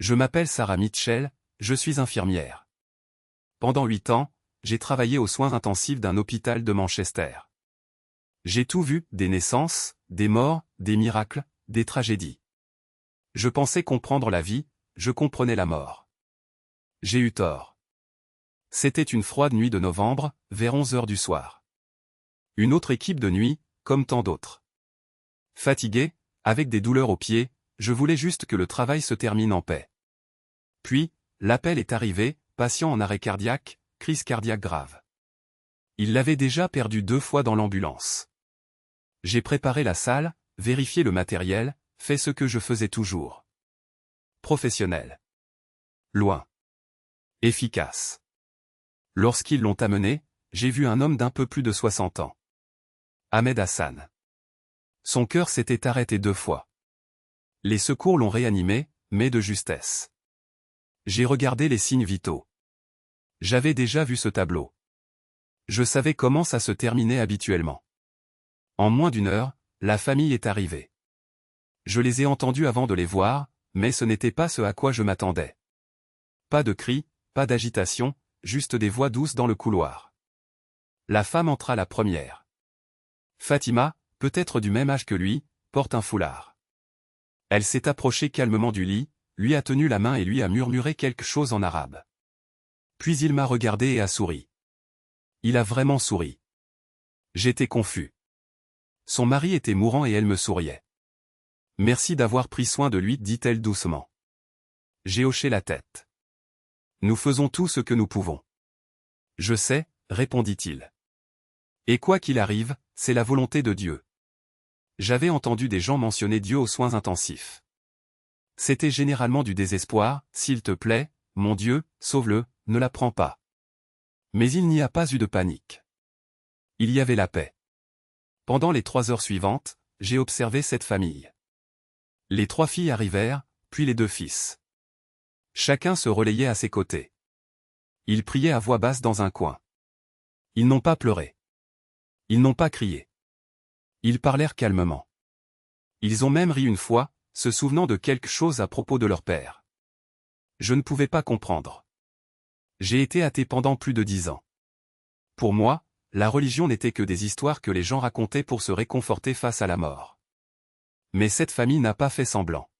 Je m'appelle Sarah Mitchell, je suis infirmière. Pendant 8 ans, j'ai travaillé aux soins intensifs d'un hôpital de Manchester. J'ai tout vu, des naissances, des morts, des miracles, des tragédies. Je pensais comprendre la vie, je comprenais la mort. J'ai eu tort. C'était une froide nuit de novembre, vers 11 heures du soir. Une autre équipe de nuit, comme tant d'autres. Fatigué, avec des douleurs aux pieds, je voulais juste que le travail se termine en paix. Puis, l'appel est arrivé, patient en arrêt cardiaque, crise cardiaque grave. Il l'avait déjà perdu 2 fois dans l'ambulance. J'ai préparé la salle, vérifié le matériel, fait ce que je faisais toujours. Professionnel. Loin. Efficace. Lorsqu'ils l'ont amené, j'ai vu un homme d'un peu plus de 60 ans. Ahmed Hassan. Son cœur s'était arrêté 2 fois. Les secours l'ont réanimé, mais de justesse. J'ai regardé les signes vitaux. J'avais déjà vu ce tableau. Je savais comment ça se terminait habituellement. En moins d'1 heure, la famille est arrivée. Je les ai entendus avant de les voir, mais ce n'était pas ce à quoi je m'attendais. Pas de cris, pas d'agitation, juste des voix douces dans le couloir. La femme entra la première. Fatima, peut-être du même âge que lui, porte un foulard. Elle s'est approchée calmement du lit, lui a tenu la main et lui a murmuré quelque chose en arabe. Puis il m'a regardé et a souri. Il a vraiment souri. J'étais confus. Son mari était mourant et elle me souriait. Merci d'avoir pris soin de lui, dit-elle doucement. J'ai hoché la tête. Nous faisons tout ce que nous pouvons. Je sais, répondit-il. Et quoi qu'il arrive, c'est la volonté de Dieu. J'avais entendu des gens mentionner Dieu aux soins intensifs. C'était généralement du désespoir, s'il te plaît, mon Dieu, sauve-le, ne la prends pas. Mais il n'y a pas eu de panique. Il y avait la paix. Pendant les 3 heures suivantes, j'ai observé cette famille. Les 3 filles arrivèrent, puis les 2 fils. Chacun se relayait à ses côtés. Ils priaient à voix basse dans un coin. Ils n'ont pas pleuré. Ils n'ont pas crié. Ils parlèrent calmement. Ils ont même ri une fois, se souvenant de quelque chose à propos de leur père. Je ne pouvais pas comprendre. J'ai été athée pendant plus de 10 ans. Pour moi, la religion n'était que des histoires que les gens racontaient pour se réconforter face à la mort. Mais cette famille n'a pas fait semblant.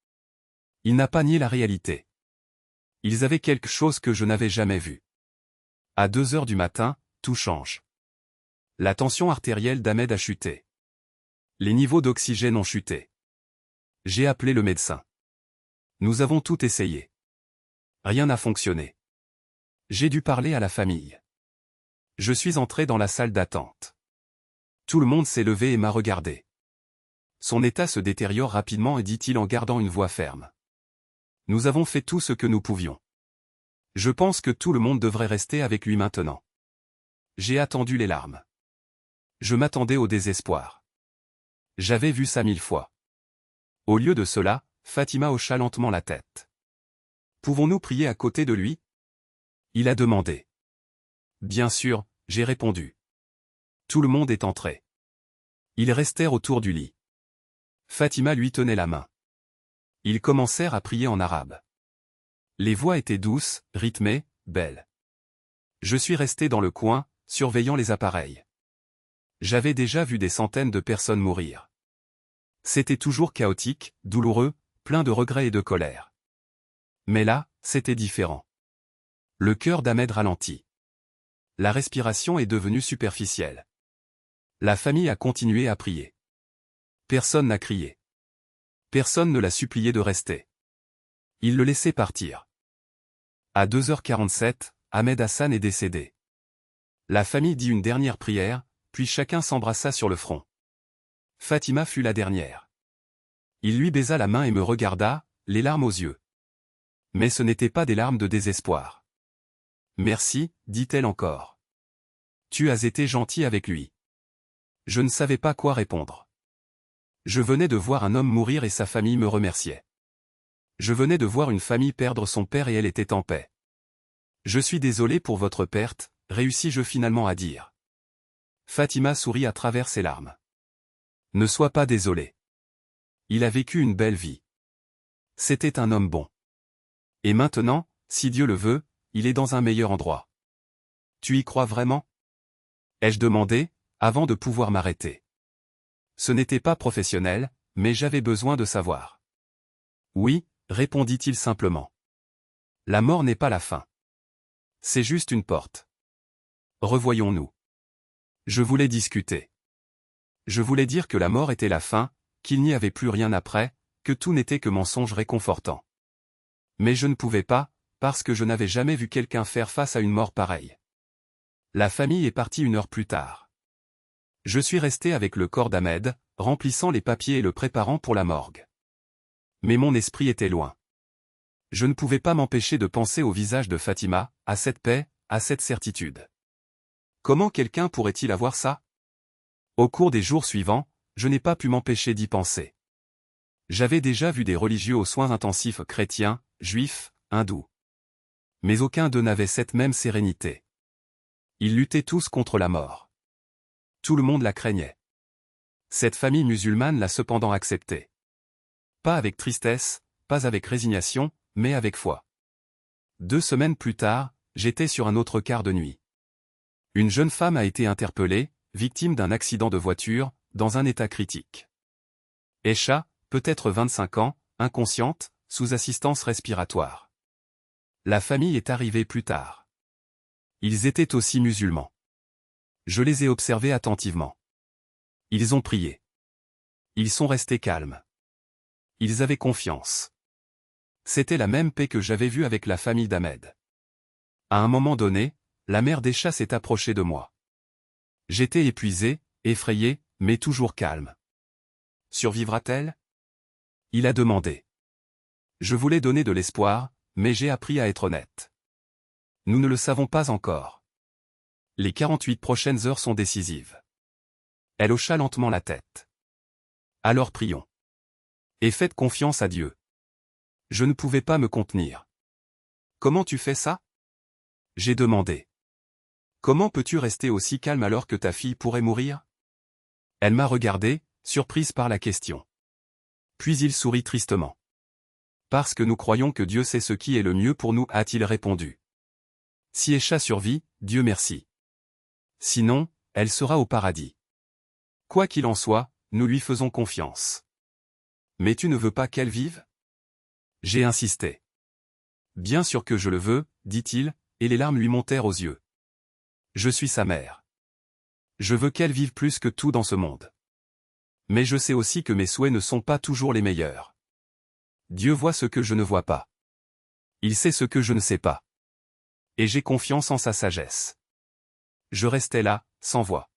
Il n'a pas nié la réalité. Ils avaient quelque chose que je n'avais jamais vu. À 2 heures du matin, tout change. La tension artérielle d'Ahmed a chuté. Les niveaux d'oxygène ont chuté. J'ai appelé le médecin. Nous avons tout essayé. Rien n'a fonctionné. J'ai dû parler à la famille. Je suis entré dans la salle d'attente. Tout le monde s'est levé et m'a regardé. Son état se détériore rapidement et dit-il en gardant une voix ferme. Nous avons fait tout ce que nous pouvions. Je pense que tout le monde devrait rester avec lui maintenant. J'ai attendu les larmes. Je m'attendais au désespoir. J'avais vu ça 1000 fois. Au lieu de cela, Fatima hocha lentement la tête. Pouvons-nous prier à côté de lui? Il a demandé. Bien sûr, j'ai répondu. Tout le monde est entré. Ils restèrent autour du lit. Fatima lui tenait la main. Ils commencèrent à prier en arabe. Les voix étaient douces, rythmées, belles. Je suis resté dans le coin, surveillant les appareils. J'avais déjà vu des centaines de personnes mourir. C'était toujours chaotique, douloureux, plein de regrets et de colère. Mais là, c'était différent. Le cœur d'Ahmed ralentit. La respiration est devenue superficielle. La famille a continué à prier. Personne n'a crié. Personne ne l'a supplié de rester. Il le laissait partir. À 2h47, Ahmed Hassan est décédé. La famille dit une dernière prière, puis chacun s'embrassa sur le front. Fatima fut la dernière. Il lui baisa la main et me regarda, les larmes aux yeux. Mais ce n'étaient pas des larmes de désespoir. Merci, dit-elle encore. Tu as été gentil avec lui. Je ne savais pas quoi répondre. Je venais de voir un homme mourir et sa famille me remerciait. Je venais de voir une famille perdre son père et elle était en paix. Je suis désolé pour votre perte, réussis-je finalement à dire. Fatima sourit à travers ses larmes. Ne sois pas désolé. Il a vécu une belle vie. C'était un homme bon. Et maintenant, si Dieu le veut, il est dans un meilleur endroit. Tu y crois vraiment? Ai-je demandé, avant de pouvoir m'arrêter. Ce n'était pas professionnel, mais j'avais besoin de savoir. Oui, répondit-il simplement. La mort n'est pas la fin. C'est juste une porte. Revoyons-nous. Je voulais discuter. Je voulais dire que la mort était la fin, qu'il n'y avait plus rien après, que tout n'était que mensonge réconfortant. Mais je ne pouvais pas, parce que je n'avais jamais vu quelqu'un faire face à une mort pareille. La famille est partie 1 heure plus tard. Je suis resté avec le corps d'Ahmed, remplissant les papiers et le préparant pour la morgue. Mais mon esprit était loin. Je ne pouvais pas m'empêcher de penser au visage de Fatima, à cette paix, à cette certitude. Comment quelqu'un pourrait-il avoir ça? Au cours des jours suivants, je n'ai pas pu m'empêcher d'y penser. J'avais déjà vu des religieux aux soins intensifs chrétiens, juifs, hindous. Mais aucun d'eux n'avait cette même sérénité. Ils luttaient tous contre la mort. Tout le monde la craignait. Cette famille musulmane l'a cependant acceptée. Pas avec tristesse, pas avec résignation, mais avec foi. 2 semaines plus tard, j'étais sur un autre quart de nuit. Une jeune femme a été interpellée, victime d'un accident de voiture, dans un état critique. Aisha, peut-être 25 ans, inconsciente, sous assistance respiratoire. La famille est arrivée plus tard. Ils étaient aussi musulmans. Je les ai observés attentivement. Ils ont prié. Ils sont restés calmes. Ils avaient confiance. C'était la même paix que j'avais vue avec la famille d'Ahmed. À un moment donné, la mère d'Aisha s'est approchée de moi. J'étais épuisé, effrayé, mais toujours calme. Survivra-t-elle? Il a demandé. Je voulais donner de l'espoir, mais j'ai appris à être honnête. Nous ne le savons pas encore. Les 48 prochaines heures sont décisives. Elle hocha lentement la tête. Alors prions. Et faites confiance à Dieu. Je ne pouvais pas me contenir. Comment tu fais ça? J'ai demandé. Comment peux-tu rester aussi calme alors que ta fille pourrait mourir? Elle m'a regardé, surprise par la question. Puis il sourit tristement. Parce que nous croyons que Dieu sait ce qui est le mieux pour nous, a-t-il répondu. Si Aisha survit, Dieu merci. Sinon, elle sera au paradis. Quoi qu'il en soit, nous lui faisons confiance. Mais tu ne veux pas qu'elle vive? J'ai insisté. Bien sûr que je le veux, dit-il, et les larmes lui montèrent aux yeux. Je suis sa mère. Je veux qu'elle vive plus que tout dans ce monde. Mais je sais aussi que mes souhaits ne sont pas toujours les meilleurs. Dieu voit ce que je ne vois pas. Il sait ce que je ne sais pas. Et j'ai confiance en sa sagesse. Je restais là, sans voix.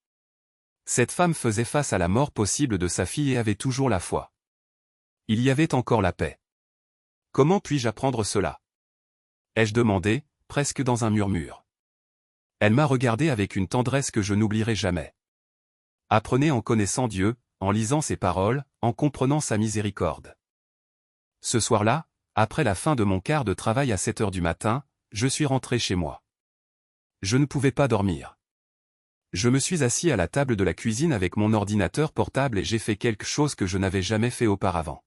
Cette femme faisait face à la mort possible de sa fille et avait toujours la foi. Il y avait encore la paix. Comment puis-je apprendre cela? Ai-je demandé, presque dans un murmure. Elle m'a regardé avec une tendresse que je n'oublierai jamais. Apprenez en connaissant Dieu, en lisant ses paroles, en comprenant sa miséricorde. Ce soir-là, après la fin de mon quart de travail à 7 heures du matin, je suis rentré chez moi. Je ne pouvais pas dormir. Je me suis assis à la table de la cuisine avec mon ordinateur portable et j'ai fait quelque chose que je n'avais jamais fait auparavant.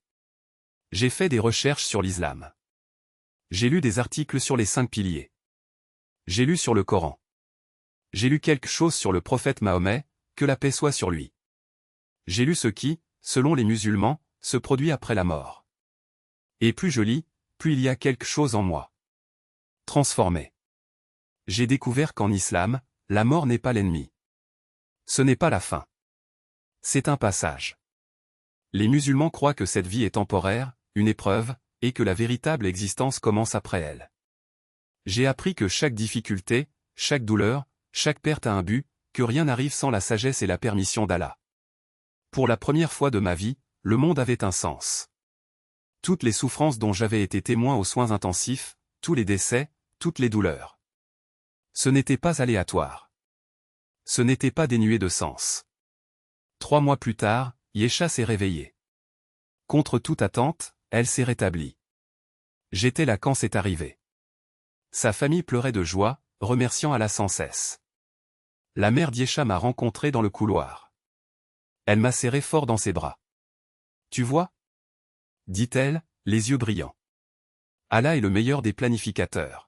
J'ai fait des recherches sur l'islam. J'ai lu des articles sur les 5 piliers. J'ai lu sur le Coran. J'ai lu quelque chose sur le prophète Mahomet, que la paix soit sur lui. J'ai lu ce qui, selon les musulmans, se produit après la mort. Et plus je lis, plus il y a quelque chose en moi. Transformé. J'ai découvert qu'en islam, la mort n'est pas l'ennemi. Ce n'est pas la fin. C'est un passage. Les musulmans croient que cette vie est temporaire, une épreuve, et que la véritable existence commence après elle. J'ai appris que chaque difficulté, chaque douleur, chaque perte a un but, que rien n'arrive sans la sagesse et la permission d'Allah. Pour la première fois de ma vie, le monde avait un sens. Toutes les souffrances dont j'avais été témoin aux soins intensifs, tous les décès, toutes les douleurs. Ce n'était pas aléatoire. Ce n'était pas dénué de sens. 3 mois plus tard, Yesha s'est réveillée. Contre toute attente, elle s'est rétablie. J'étais là quand c'est arrivé. Sa famille pleurait de joie, remerciant Allah sans cesse. La mère d'Yesha m'a rencontré dans le couloir. Elle m'a serré fort dans ses bras. Tu vois? Dit-elle, les yeux brillants. Allah est le meilleur des planificateurs.